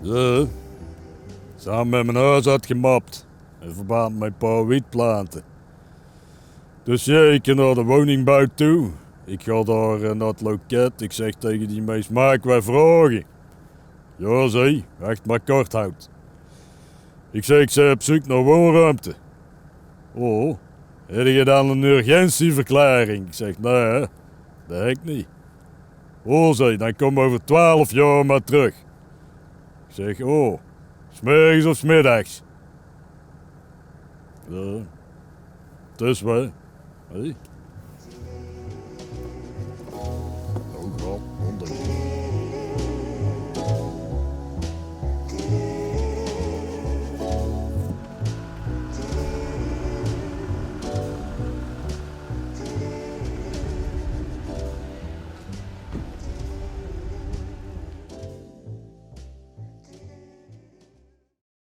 Zo. Samen met mijn huis uitgemapt. In verband met een paar wietplanten. Dus ja, ik ga naar de woningbouw toe. Ik ga daar naar het loket. Ik zeg tegen die meis, maak wij vragen. Ja, zie, echt maar kort houdt. Ik zeg, ik ben op zoek naar woonruimte. Oh, heb je dan een urgentieverklaring? Ik zeg, nee, dat heb ik niet. Oh, zei, dan kom over 12 jaar maar terug. Ik zeg, oh, 'smorgens of 's middags? Ja, het is wel. Hey.